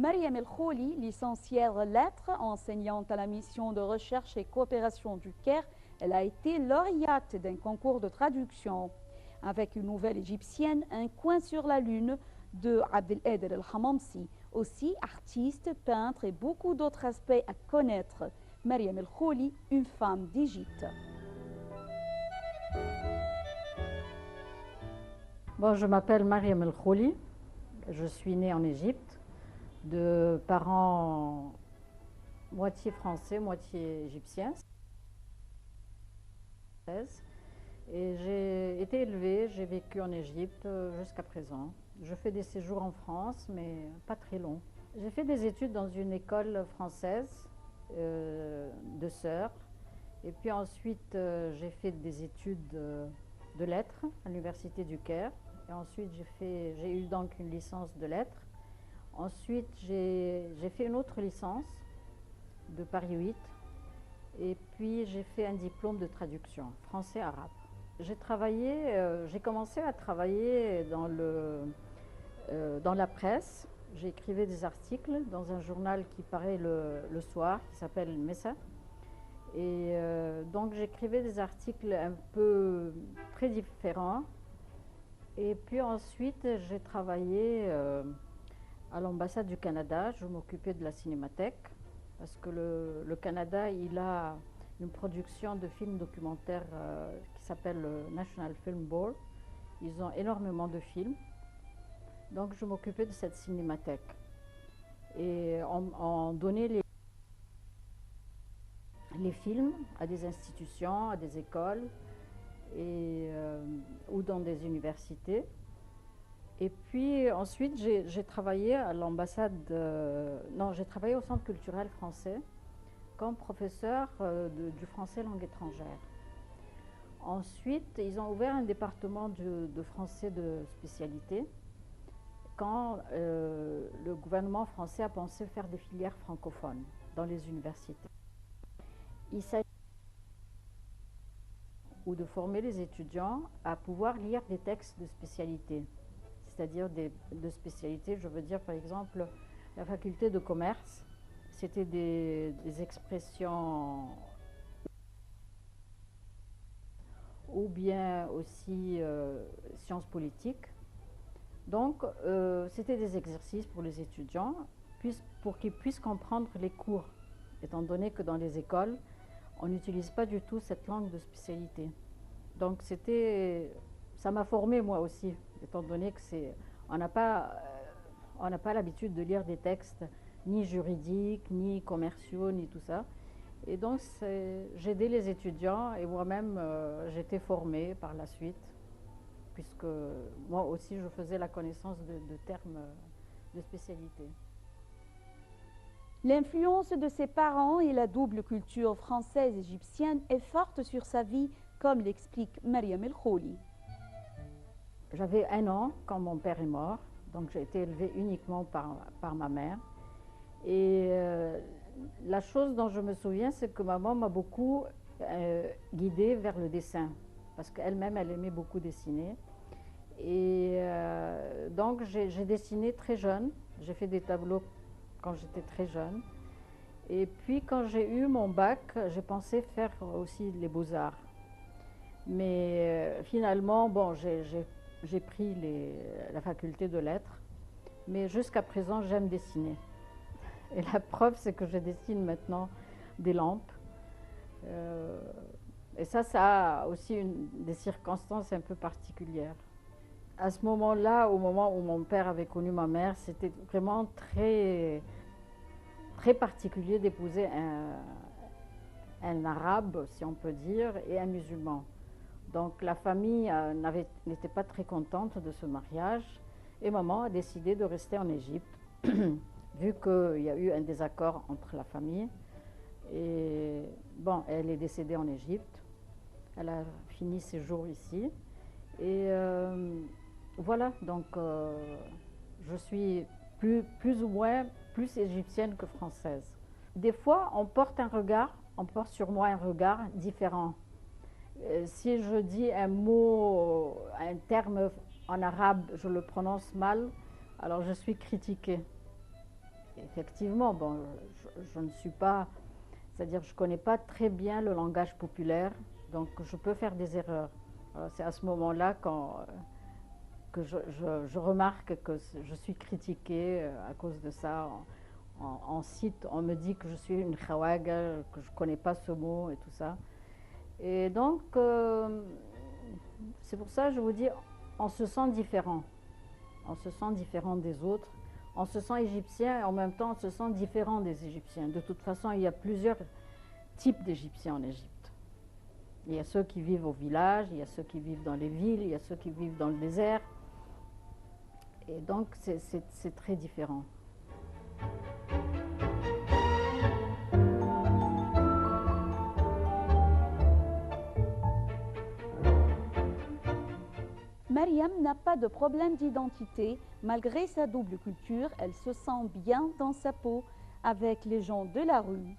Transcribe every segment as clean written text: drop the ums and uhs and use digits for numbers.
Mariam El Khouli, licenciée lettres, enseignante à la mission de recherche et coopération du Caire, elle a été lauréate d'un concours de traduction. Avec une nouvelle égyptienne, Un coin sur la lune de Abdelkader El-Hamamsi, aussi artiste, peintre et beaucoup d'autres aspects à connaître. Mariam El Khouli, une femme d'Égypte. Bon, je m'appelle Mariam El Khouli, je suis née en Égypte, de parents moitié français, moitié égyptiens. Et j'ai été élevée, j'ai vécu en Égypte jusqu'à présent. Je fais des séjours en France, mais pas très longs. J'ai fait des études dans une école française de sœurs. Et puis ensuite, j'ai fait des études de lettres à l'Université du Caire. Et ensuite, j'ai eu donc une licence de lettres. Ensuite, j'ai fait une autre licence de Paris 8. Et puis, j'ai fait un diplôme de traduction, français-arabe. J'ai commencé à travailler dans la presse. J'écrivais des articles dans un journal qui paraît le soir, qui s'appelle Messa. Et donc j'écrivais des articles un peu très différents. Et puis ensuite j'ai travaillé à l'ambassade du Canada. Je m'occupais de la cinémathèque parce que le Canada, il a une production de films documentaires qui s'appelle le National Film Board. Ils ont énormément de films. Donc je m'occupais de cette cinémathèque. Et on donnait les films à des institutions, à des écoles ou dans des universités. Et puis ensuite, j'ai travaillé à l'ambassade, non, j'ai travaillé au Centre culturel français comme professeur du français langue étrangère. Ensuite, ils ont ouvert un département de français de spécialité quand le gouvernement français a pensé faire des filières francophones dans les universités. Il s'agit de former les étudiants à pouvoir lire des textes de spécialité, c'est-à-dire de spécialité, je veux dire par exemple la faculté de commerce, c'était des expressions ou bien aussi sciences politiques. Donc c'était des exercices pour les étudiants pour qu'ils puissent comprendre les cours, étant donné que dans les écoles, on n'utilise pas du tout cette langue de spécialité. Donc ça m'a formée moi aussi, étant donné que on n'a pas l'habitude de lire des textes ni juridiques, ni commerciaux, ni tout ça. Et donc j'aidais les étudiants et moi-même j'étais formée par la suite, puisque moi aussi je faisais la connaissance de termes de spécialité. L'influence de ses parents et la double culture française-égyptienne est forte sur sa vie, comme l'explique Mariam El Khouli. J'avais 1 an quand mon père est mort, donc j'ai été élevée uniquement par ma mère. Et la chose dont je me souviens, c'est que maman m'a beaucoup guidée vers le dessin, parce qu'elle-même, elle aimait beaucoup dessiner. Et donc j'ai dessiné très jeune, j'ai fait des tableaux quand j'étais très jeune. Et puis quand j'ai eu mon bac, j'ai pensé faire aussi les beaux-arts. Mais finalement, bon, j'ai pris la faculté de lettres, mais jusqu'à présent, j'aime dessiner. Et la preuve, c'est que je dessine maintenant des lampes. Et ça a aussi des circonstances un peu particulières. À ce moment-là, au moment où mon père avait connu ma mère, c'était vraiment très, très particulier d'épouser un arabe, si on peut dire, et un musulman. Donc la famille n'était pas très contente de ce mariage et maman a décidé de rester en Égypte, vu qu'il y a eu un désaccord entre la famille. Et bon, elle est décédée en Égypte, elle a fini ses jours ici. Et voilà, donc je suis plus ou moins plus égyptienne que française. Des fois, on porte sur moi un regard différent. Si je dis un mot, un terme en arabe, je le prononce mal, alors je suis critiquée. effectivement, bon, je ne suis pas, c'est-à-dire je ne connais pas très bien le langage populaire, donc je peux faire des erreurs. C'est à ce moment-là que je remarque que je suis critiquée à cause de ça. On cite, on me dit que je suis une khawaga, que je ne connais pas ce mot et tout ça. Et donc, c'est pour ça que je vous dis, on se sent différent. On se sent différent des autres. On se sent égyptien et en même temps, on se sent différent des Égyptiens. De toute façon, il y a plusieurs types d'Égyptiens en Égypte. Il y a ceux qui vivent au village, il y a ceux qui vivent dans les villes, il y a ceux qui vivent dans le désert. Et donc, c'est très différent. Mariam n'a pas de problème d'identité. Malgré sa double culture, elle se sent bien dans sa peau avec les gens de la rue.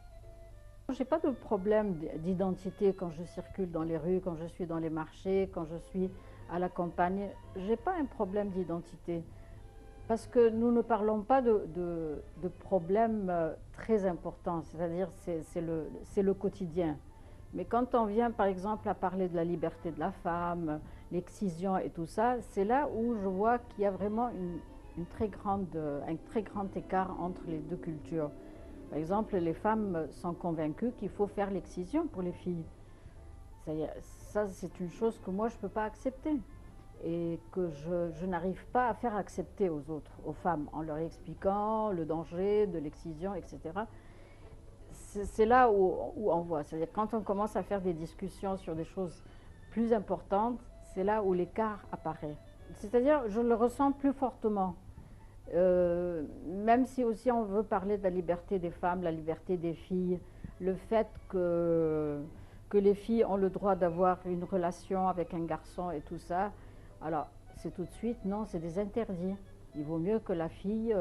Je n'ai pas de problème d'identité quand je circule dans les rues, quand je suis dans les marchés, quand je suis à la campagne. Je n'ai pas un problème d'identité parce que nous ne parlons pas de problèmes très importants, c'est-à-dire c'est le quotidien. Mais quand on vient par exemple à parler de la liberté de la femme, l'excision et tout ça, c'est là où je vois qu'il y a vraiment un très grand écart entre les deux cultures. Par exemple, les femmes sont convaincues qu'il faut faire l'excision pour les filles. Ça, c'est une chose que moi, je ne peux pas accepter et que je n'arrive pas à faire accepter aux autres, aux femmes, en leur expliquant le danger de l'excision, etc. C'est là où on voit. C'est-à-dire quand on commence à faire des discussions sur des choses plus importantes, c'est là où l'écart apparaît. C'est-à-dire, je le ressens plus fortement. Même si aussi on veut parler de la liberté des femmes, la liberté des filles, le fait que les filles ont le droit d'avoir une relation avec un garçon et tout ça, alors c'est tout de suite, non, c'est des interdits. Il vaut mieux que la fille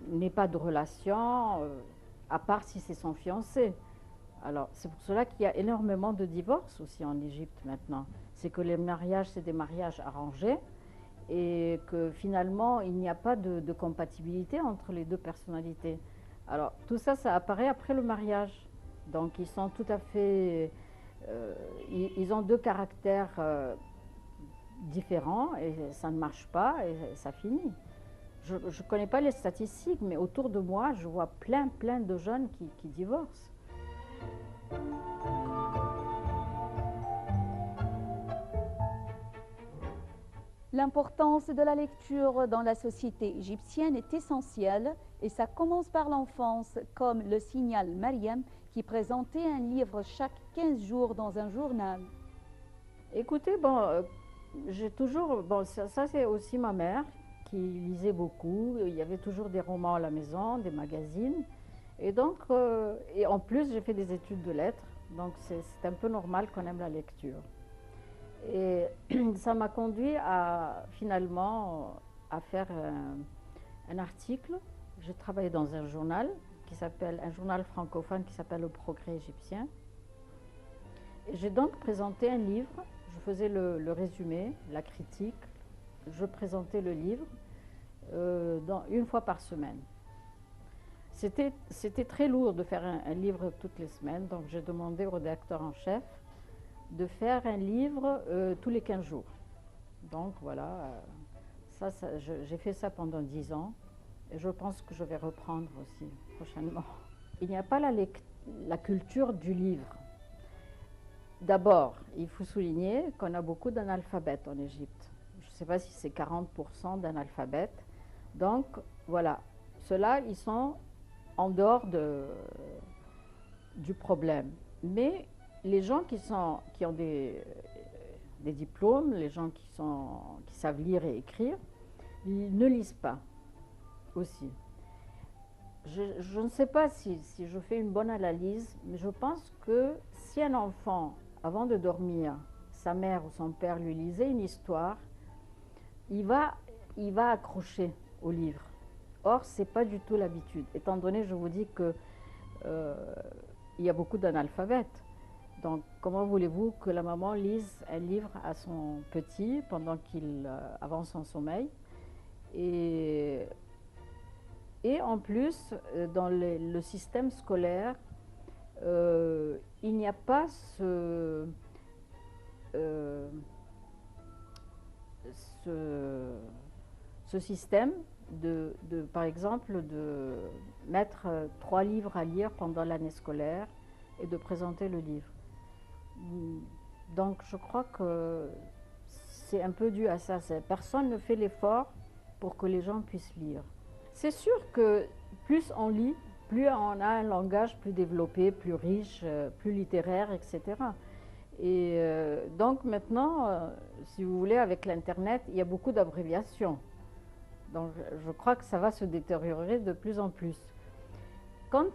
n'ait pas de relation, à part si c'est son fiancé. Alors c'est pour cela qu'il y a énormément de divorces aussi en Égypte maintenant. C'est que les mariages, c'est des mariages arrangés, et que finalement, il n'y a pas de compatibilité entre les deux personnalités. Alors, tout ça, ça apparaît après le mariage. Donc, ils sont tout à fait... ils ont deux caractères différents et ça ne marche pas et ça finit. Je ne connais pas les statistiques, mais autour de moi, je vois plein de jeunes qui divorcent. L'importance de la lecture dans la société égyptienne est essentielle et ça commence par l'enfance, comme le signale Mariam qui présentait un livre chaque 15 jours dans un journal. Écoutez, bon, j'ai toujours... Bon, ça c'est aussi ma mère qui lisait beaucoup. Il y avait toujours des romans à la maison, des magazines. Et donc, et en plus, j'ai fait des études de lettres, donc c'est un peu normal qu'on aime la lecture. Et ça m'a conduit finalement à faire un article. J'ai travaillé dans un journal un journal francophone qui s'appelle Le Progrès égyptien. J'ai donc présenté un livre, je faisais le résumé, la critique, je présentais le livre une fois par semaine. C'était très lourd de faire un livre toutes les semaines, donc j'ai demandé au rédacteur en chef de faire un livre tous les 15 jours. Donc voilà, j'ai fait ça pendant 10 ans et je pense que je vais reprendre aussi prochainement. Il n'y a pas la culture du livre. D'abord, il faut souligner qu'on a beaucoup d'analphabètes en Égypte. Je ne sais pas si c'est 40% d'analphabètes. Donc voilà, ceux-là, ils sont en dehors du problème. Mais les gens qui ont des diplômes, les gens qui savent lire et écrire, ils ne lisent pas aussi. Je ne sais pas si je fais une bonne analyse, mais je pense que si un enfant, avant de dormir, sa mère ou son père lui lisait une histoire, il va accrocher au livre. Or, ce n'est pas du tout l'habitude, étant donné, je vous dis que il y a beaucoup d'analphabètes. Donc, comment voulez-vous que la maman lise un livre à son petit pendant qu'il avance en sommeil? Et Et en plus, dans le système scolaire, il n'y a pas euh, ce système par exemple, de mettre 3 livres à lire pendant l'année scolaire et de présenter le livre. Donc je crois que c'est un peu dû à ça. Personne ne fait l'effort pour que les gens puissent lire. C'est sûr que plus on lit, plus on a un langage plus développé, plus riche, plus littéraire, etc. Et donc maintenant, si vous voulez, avec l'Internet, il y a beaucoup d'abréviations. Donc je crois que ça va se détériorer de plus en plus. Quant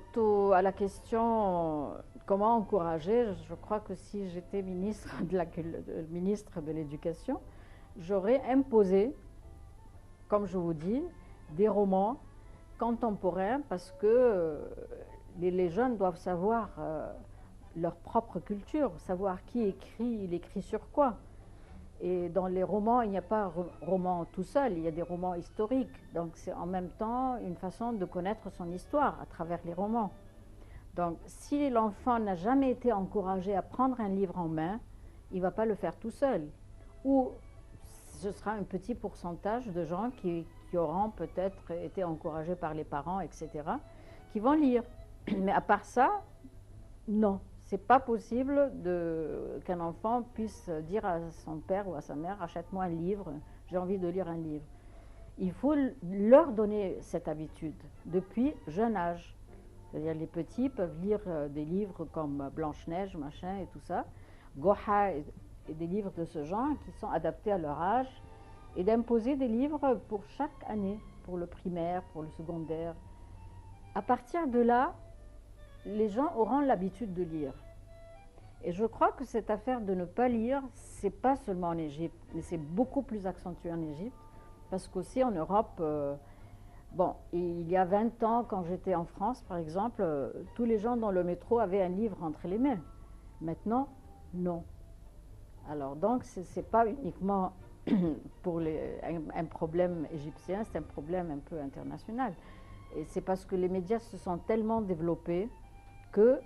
à la question comment encourager, je crois que si j'étais ministre de l'Éducation, j'aurais imposé, comme je vous dis, des romans contemporains parce que les jeunes doivent savoir leur propre culture, savoir qui écrit, il écrit sur quoi. Et dans les romans, il n'y a pas un roman tout seul, il y a des romans historiques. Donc c'est en même temps une façon de connaître son histoire à travers les romans. Donc si l'enfant n'a jamais été encouragé à prendre un livre en main, il ne va pas le faire tout seul. Ou ce sera un petit pourcentage de gens qui auront peut-être été encouragés par les parents, etc., qui vont lire. Mais à part ça, non. C'est pas possible qu'un enfant puisse dire à son père ou à sa mère « achète-moi un livre, j'ai envie de lire un livre ». Il faut leur donner cette habitude depuis jeune âge. C'est-à-dire les petits peuvent lire des livres comme Blanche-Neige, machin et tout ça, Goha et des livres de ce genre qui sont adaptés à leur âge, et d'imposer des livres pour chaque année, pour le primaire, pour le secondaire. À partir de là, les gens auront l'habitude de lire. Et je crois que cette affaire de ne pas lire, c'est pas seulement en Égypte, mais c'est beaucoup plus accentué en Égypte, parce qu'aussi en Europe, bon, il y a 20 ans, quand j'étais en France, par exemple, tous les gens dans le métro avaient un livre entre les mains. Maintenant, non. Alors donc, c'est pas uniquement pour un problème égyptien, c'est un problème un peu international. Et c'est parce que les médias se sont tellement développés que